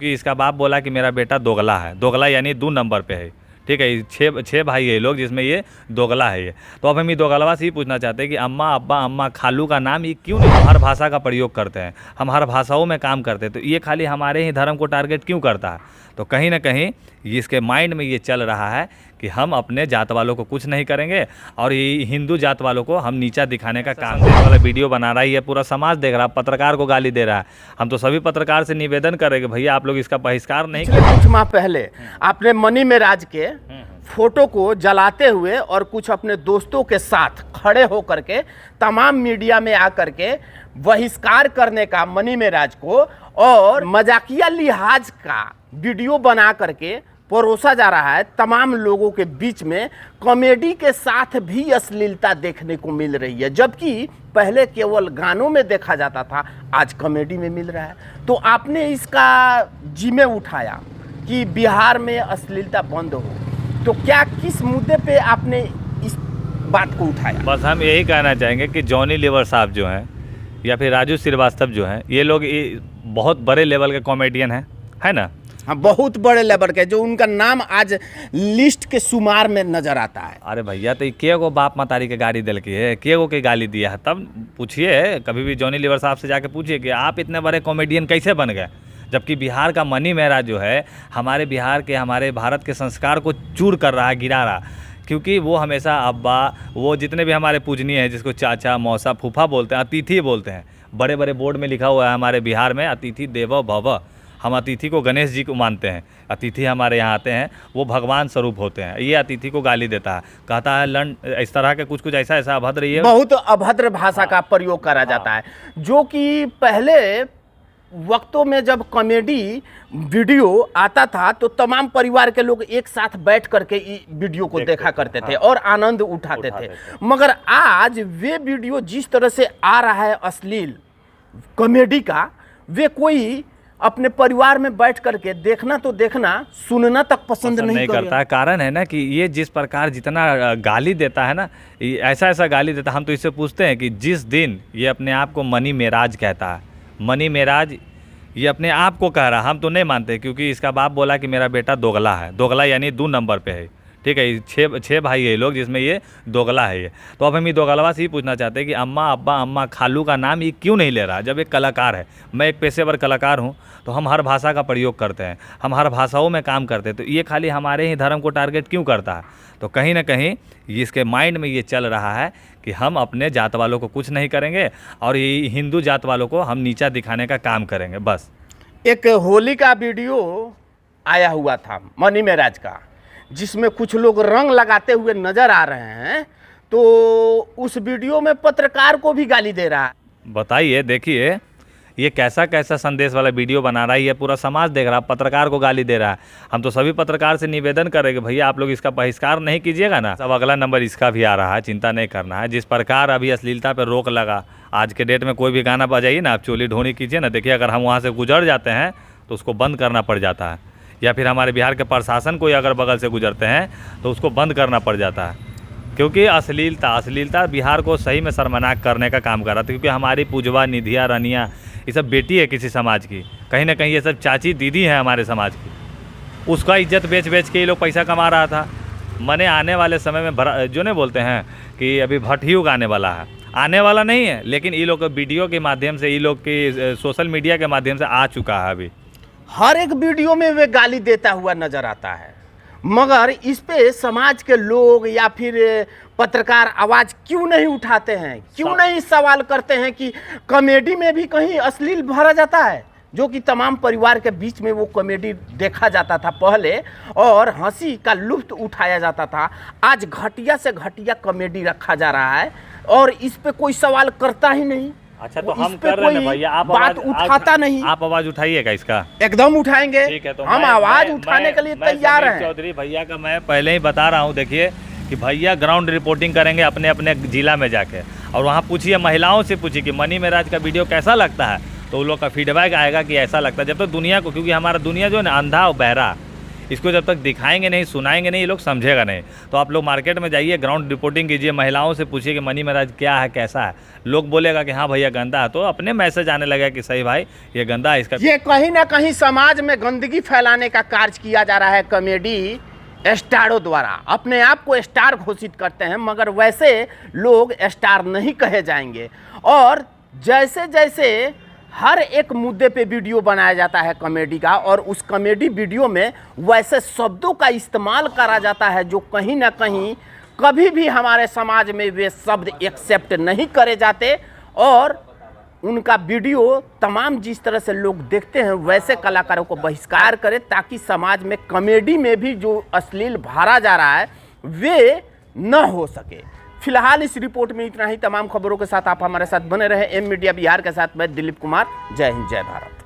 कि इसका बाप बोला कि मेरा बेटा दोगला है, दोगला यानी 2 नंबर पे है। ठीक है, छः भाई है ये लोग, जिसमें ये दोगला है ये। तो अब हम ये दोगलवा से ही पूछना चाहते हैं कि अम्मा, अब्बा, अम्मा, खालू का नाम ये क्यों नहीं? हर भाषा का प्रयोग करते हैं, हम हर भाषाओं में काम करते हैं, तो ये खाली हमारे ही धर्म को टारगेट क्यों करता है? तो कहीं ना कहीं इसके माइंड में ये चल रहा है कि हम अपने जात वालों को कुछ नहीं करेंगे और ये हिंदू जात वालों को हम नीचा दिखाने का काम वाला वीडियो बना रहा है। ये पूरा समाज देख रहा है, पत्रकार को गाली दे रहा है। हम तो सभी पत्रकार से निवेदन करेंगे, भैया आप लोग इसका बहिष्कार नहीं करें। कुछ माह पहले आपने मनी मेराज के फोटो को जलाते हुए और कुछ अपने दोस्तों के साथ खड़े होकर के तमाम मीडिया में आकर के बहिष्कार करने का मनी मेराज को और मजाकिया लिहाज का वीडियो बना करके परोसा जा रहा है। तमाम लोगों के बीच में कॉमेडी के साथ भी अश्लीलता देखने को मिल रही है, जबकि पहले केवल गानों में देखा जाता था, आज कॉमेडी में मिल रहा है। तो आपने इसका जिम्मे उठाया कि बिहार में अश्लीलता बंद हो, तो क्या किस मुद्दे पे आपने इस बात को उठाया? बस हम यही कहना चाहेंगे कि जॉनी लीवर साहब जो हैं या फिर राजू श्रीवास्तव जो हैं, ये लोग बहुत बड़े लेवल के कॉमेडियन हैं, है ना? हाँ, बहुत बड़े लेवल के, जो उनका नाम आज लिस्ट के शुमार में नजर आता है। अरे भैया, तो के गो बाप मतारी के गाली दिल की है, के गो के गाली दिया है? तब पूछिए, कभी भी जॉनी लीवर साहब से जाके पूछिए कि आप इतने बड़े कॉमेडियन कैसे बन गए, जबकि बिहार का मनी मेराज जो है हमारे बिहार के, हमारे भारत के संस्कार को चूर कर रहा है, गिरा रहा। क्योंकि वो हमेशा अब्बा, वो जितने भी हमारे पूजनीय हैं, जिसको चाचा, मौसा, फूफा बोलते हैं, अतिथि बोलते हैं। बड़े बड़े बोर्ड में लिखा हुआ है हमारे बिहार में, अतिथि देवो भव। हम अतिथि को गणेश जी को मानते हैं। अतिथि हमारे यहाँ आते हैं, वो भगवान स्वरूप होते हैं। ये अतिथि को गाली देता है, कहता है लंड, इस तरह के कुछ ऐसा अभद्र, ये बहुत अभद्र भाषा का प्रयोग करा जाता है, जो कि पहले वक्तों में जब कॉमेडी वीडियो आता था तो तमाम परिवार के लोग एक साथ बैठ करके वीडियो को देखा करते थे और आनंद उठाते थे। मगर आज वे वीडियो जिस तरह से आ रहा है अश्लील कॉमेडी का, वे कोई अपने परिवार में बैठ करके देखना तो देखना, सुनना तक पसंद नहीं करता है। कारण है ना कि ये जिस प्रकार जितना गाली देता है ना, ऐसा गाली देता है। हम तो इससे पूछते हैं कि जिस दिन ये अपने आप को मनी मेराज कहता है, मनी मेराज ये अपने आप को कह रहा, हम तो नहीं मानते, क्योंकि इसका बाप बोला कि मेरा बेटा दोगला है, दोगला यानी 2 नंबर पे है। ठीक है, छः भाई है ये लोग, जिसमें ये दोगला है ये। तो अब हम ये दोगलवा से ही पूछना चाहते हैं कि अम्मा, अब्बा, अम्मा, खालू का नाम ये क्यों नहीं ले रहा? जब एक कलाकार है, मैं एक पेशेवर कलाकार हूँ, तो हम हर भाषा का प्रयोग करते हैं, हम हर भाषाओं में काम करते हैं, तो ये खाली हमारे ही धर्म को टारगेट क्यों करता है? तो कहीं ना कहीं इसके माइंड में ये चल रहा है कि हम अपने जात वालों को कुछ नहीं करेंगे और ये हिंदू जात वालों को हम नीचा दिखाने का काम करेंगे। बस एक होली का वीडियो आया हुआ था मनी मेराज का, जिसमें कुछ लोग रंग लगाते हुए नजर आ रहे हैं, तो उस वीडियो में पत्रकार को भी गाली दे रहा है। बताइए, देखिए ये कैसा संदेश वाला वीडियो बना रहा है, ये पूरा समाज देख रहा है, पत्रकार को गाली दे रहा है। हम तो सभी पत्रकार से निवेदन करेंगे, भैया आप लोग इसका बहिष्कार नहीं कीजिएगा ना। अब अगला नंबर इसका भी आ रहा है, चिंता नहीं करना है। जिस प्रकार अभी अश्लीलता पर रोक लगा, आज के डेट में कोई भी गाना बजाइए ना, आप चोली ढोनी कीजिए ना, देखिए अगर हम वहाँ से गुजर जाते हैं तो उसको बंद करना पड़ जाता है, या फिर हमारे बिहार के प्रशासन कोई अगर बगल से गुजरते हैं तो उसको बंद करना पड़ जाता है। क्योंकि अश्लीलता बिहार को सही में शर्मनाक करने का काम कर रहा था। क्योंकि हमारी पूजवा, निधिया, रनिया, ये सब बेटी है किसी समाज की, कहीं ना कहीं ये सब चाची दीदी है हमारे समाज की। उसका इज्जत बेच के ये लोग पैसा कमा रहा था। मने आने वाले समय में जो नहीं बोलते हैं कि अभी भट्ट युग आने वाला है, आने वाला नहीं है, लेकिन ये लोग वीडियो के माध्यम से, ये लोग की सोशल मीडिया के माध्यम से आ चुका है। अभी हर एक वीडियो में वे गाली देता हुआ नजर आता है, मगर इस पे समाज के लोग या फिर पत्रकार आवाज क्यों नहीं उठाते हैं, क्यों नहीं सवाल करते हैं कि कॉमेडी में भी कहीं अश्लील भरा जाता है? जो कि तमाम परिवार के बीच में वो कॉमेडी देखा जाता था पहले और हंसी का लुत्फ उठाया जाता था, आज घटिया से घटिया कॉमेडी रखा जा रहा है और इस पे कोई सवाल करता ही नहीं। अच्छा, तो हम कर रहे हैं भैया, आप बात उठाता नहीं। आप आवाज उठाइएगा इसका? एकदम उठाएंगे। ठीक है, तो हम आवाज उठाने के लिए तैयार हैं। चौधरी भैया का मैं पहले ही बता रहा हूँ, देखिए कि भैया ग्राउंड रिपोर्टिंग करेंगे अपने अपने जिला में जाके, और वहाँ पूछिए, महिलाओं से पूछिए कि मनी मेराज का वीडियो कैसा लगता है, तो उन लोग का फीडबैक आएगा कि ऐसा लगता है। जब तो दुनिया को, क्योंकि हमारा दुनिया जो है ना अंधा और बहरा, इसको जब तक दिखाएंगे नहीं, सुनाएंगे नहीं, ये लोग समझेगा नहीं। तो आप लोग मार्केट में जाइए, ग्राउंड रिपोर्टिंग कीजिए, महिलाओं से पूछिए कि मनी महाराज क्या है, कैसा है। लोग बोलेगा कि हाँ भैया गंदा है, तो अपने मैसेज आने लगा कि सही भाई ये गंदा है, इसका ये कहीं ना कहीं समाज में गंदगी फैलाने का कार्य किया जा रहा है कॉमेडी स्टारों द्वारा। अपने आप को स्टार घोषित करते हैं, मगर वैसे लोग स्टार नहीं कहे जाएंगे। और जैसे जैसे हर एक मुद्दे पे वीडियो बनाया जाता है कॉमेडी का, और उस कॉमेडी वीडियो में वैसे शब्दों का इस्तेमाल करा जाता है जो कहीं ना कहीं कभी भी हमारे समाज में वे शब्द एक्सेप्ट नहीं करे जाते, और उनका वीडियो तमाम जिस तरह से लोग देखते हैं वैसे कलाकारों को बहिष्कार करें, ताकि समाज में कॉमेडी में भी जो अश्लील भरा जा रहा है वे न हो सके। फिलहाल इस रिपोर्ट में इतना ही। तमाम खबरों के साथ आप हमारे साथ बने रहे। एम मीडिया बिहार के साथ मैं दिलीप कुमार। जय हिंद, जय भारत।